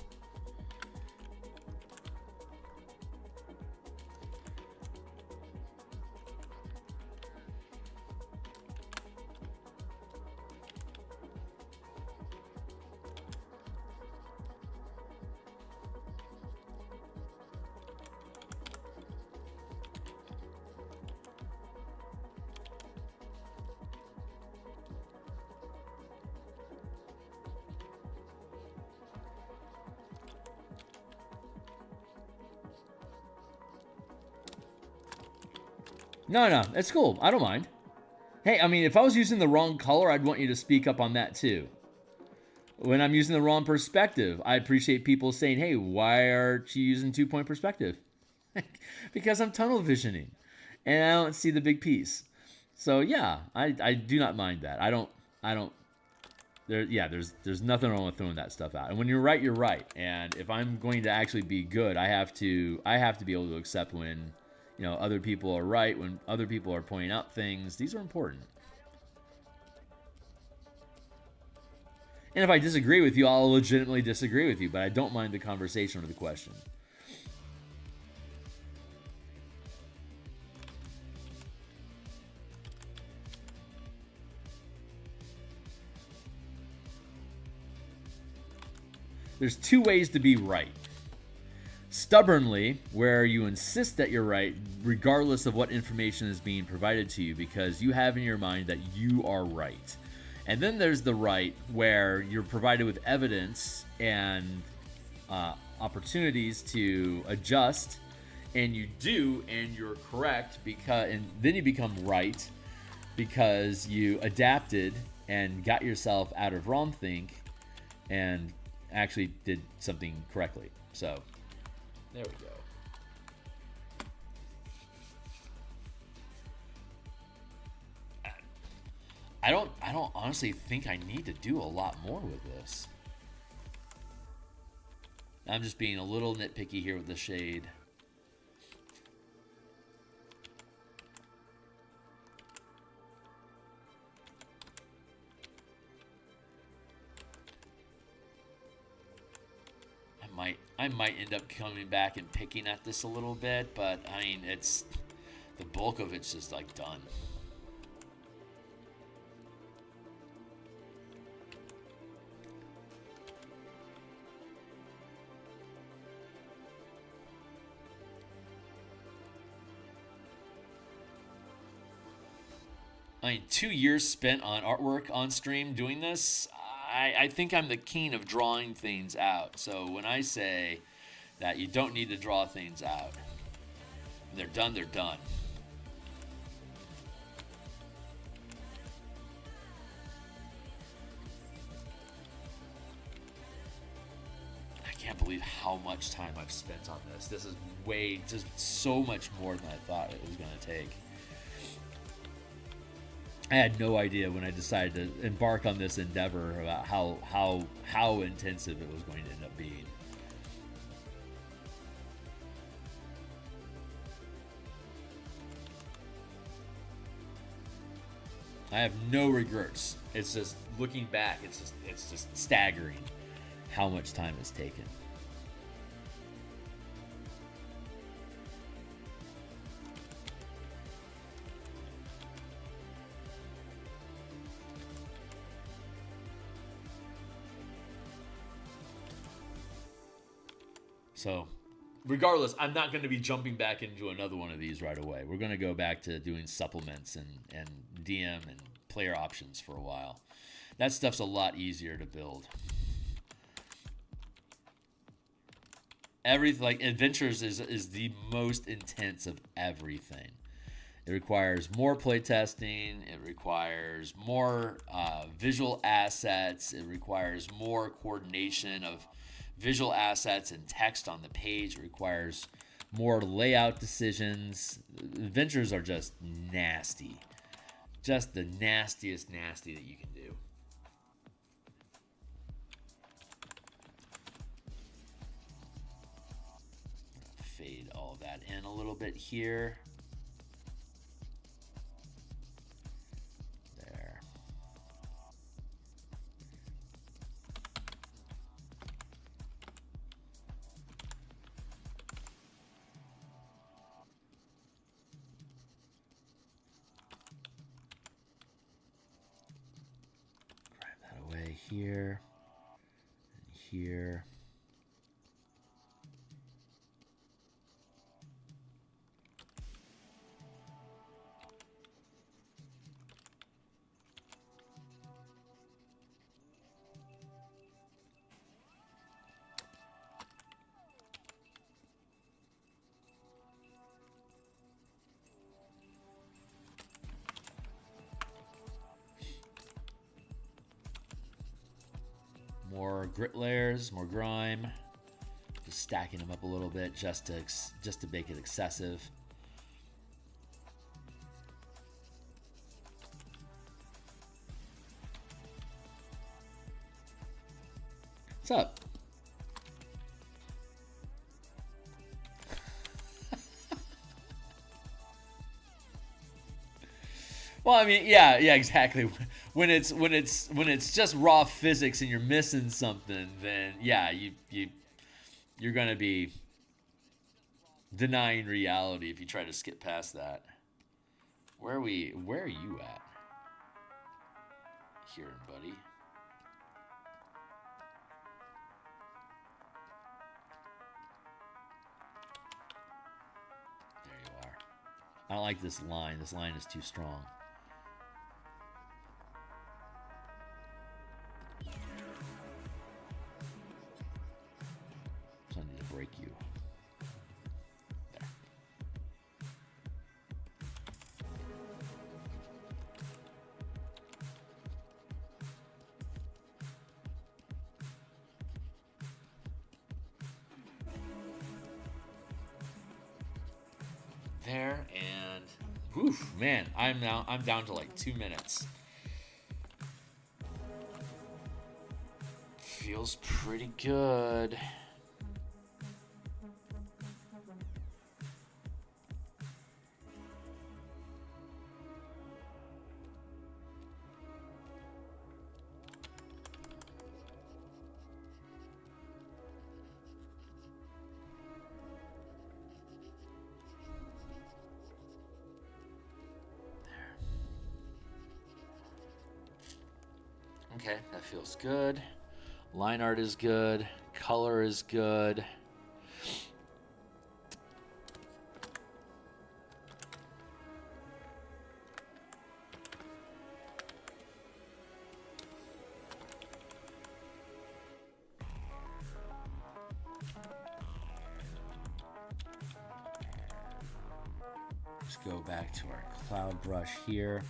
No, it's cool. I don't mind. Hey, I mean, if I was using the wrong color, I'd want you to speak up on that too. When I'm using the wrong perspective, I appreciate people saying, hey, why aren't you using 2-point perspective? Because I'm tunnel visioning and I don't see the big piece. So yeah, I do not mind that. I don't there's nothing wrong with throwing that stuff out. And when you're right, you're right. And if I'm going to actually be good, I have to be able to accept when, you know, other people are right, when other people are pointing out things. These are important. And if I disagree with you, I'll legitimately disagree with you, but I don't mind the conversation or the question. There's two ways to be right. Stubbornly, where you insist that you're right, regardless of what information is being provided to you, because you have in your mind that you are right. And then there's the right, where you're provided with evidence and opportunities to adjust, and you do, and you're correct, and then you become right because you adapted and got yourself out of wrongthink and actually did something correctly. So there we go. I don't honestly think I need to do a lot more with this. I'm just being a little nitpicky here with the shade. I might end up coming back and picking at this a little bit, but I mean, it's the bulk of it's just like done. I mean, 2 years spent on artwork on stream doing this. I think I'm the king of drawing things out. So when I say that you don't need to draw things out, when they're done, they're done. I can't believe how much time I've spent on this. This is just so much more than I thought it was going to take. I had no idea when I decided to embark on this endeavor about how intensive it was going to end up being. I have no regrets. It's just looking back, it's just staggering how much time it's taken. So, regardless, I'm not going to be jumping back into another one of these right away. We're going to go back to doing supplements and DM and player options for a while. That stuff's a lot easier to build. Like Adventures is the most intense of everything. It requires more playtesting. It requires more visual assets. It requires more coordination of visual assets and text on the page. It requires more layout decisions. Adventures are just nasty. Just the nastiest nasty that you can do. Fade all of that in a little bit here. There. here, and here. More grit layers, more grime. Just stacking them up a little bit just to make it excessive. What's up? Well, I mean, yeah, exactly. When it's just raw physics and you're missing something, then yeah, you're gonna be denying reality if you try to skip past that. Where are you at? Here, buddy. There you are. I don't like this line. This line is too strong. So I need to break you. There. There, and whew, man, I'm down to like 2 minutes. Feels pretty good. Okay, that feels good. Line art is good. Color is good. Let's go back to our cloud brush here.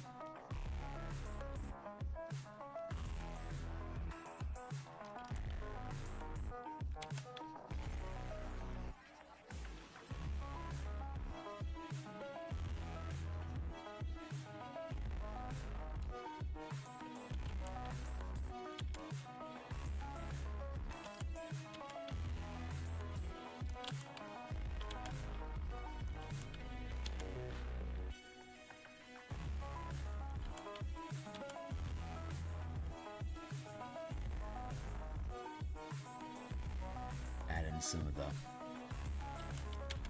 Some of the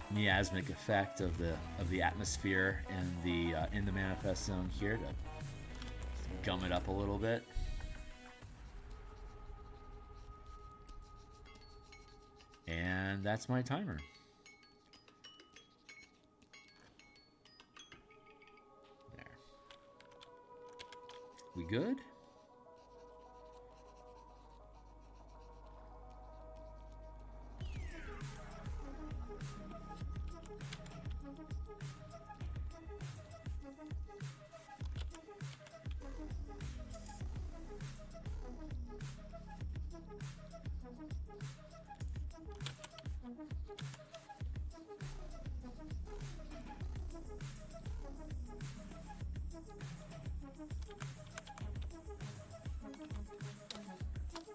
miasmic effect of the atmosphere in the manifest zone here to gum it up a little bit. And that's my timer. There. We good?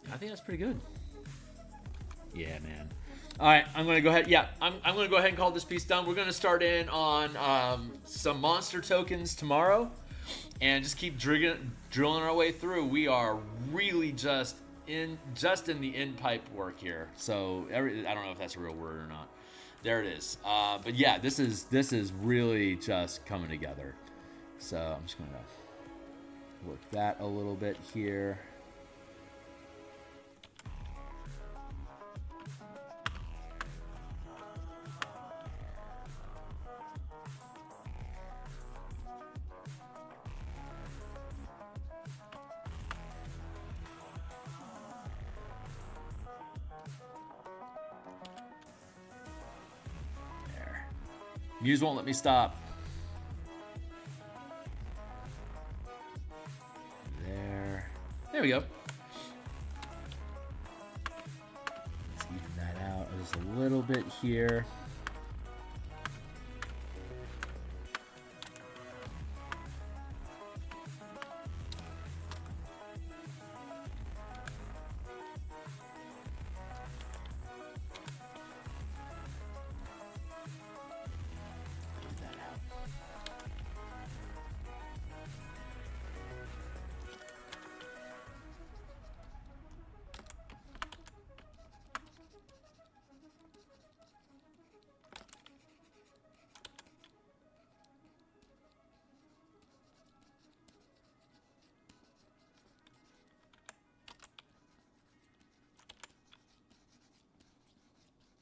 I think that's pretty good. Yeah, man. All right, I'm gonna go ahead. Yeah, I'm gonna go ahead and call this piece done. We're gonna start in on some monster tokens tomorrow, and just keep drilling our way through. We are really just in the end pipe work here. So I don't know if that's a real word or not. There it is. But yeah, this is really just coming together. So I'm just gonna work that a little bit here. Muse won't let me stop. There we go. Let's even that out just a little bit here.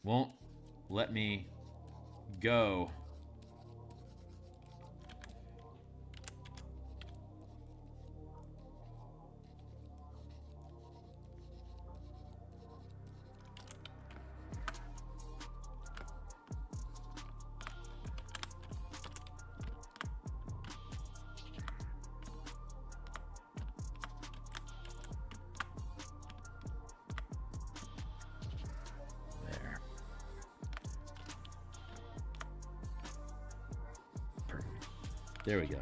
Won't let me go. There we go.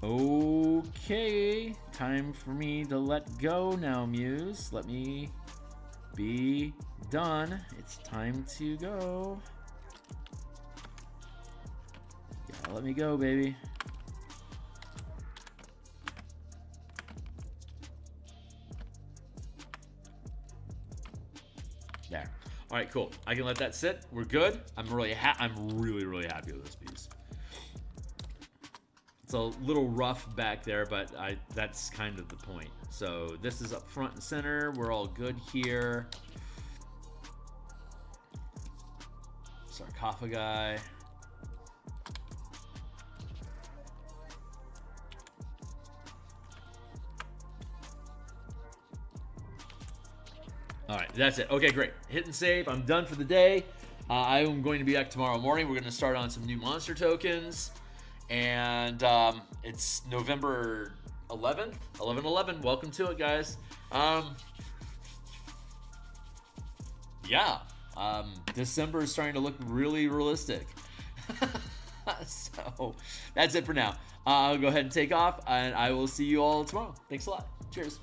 Okay, time for me to let go now, Muse. Let me be done. It's time to go. Yeah, let me go, baby. There. All right, cool. I can let that sit. We're good. I'm really happy with this piece. It's a little rough back there, but that's kind of the point. So this is up front and center. We're all good here. Sarcophagi. All right, that's it. Okay, great. Hit and save. I'm done for the day. I am going to be back tomorrow morning. We're going to start on some new monster tokens. And it's November 11th, 11/11. Welcome to it, guys. December is starting to look really realistic. So that's it for now. I'll go ahead and take off, and I will see you all tomorrow. Thanks a lot. Cheers.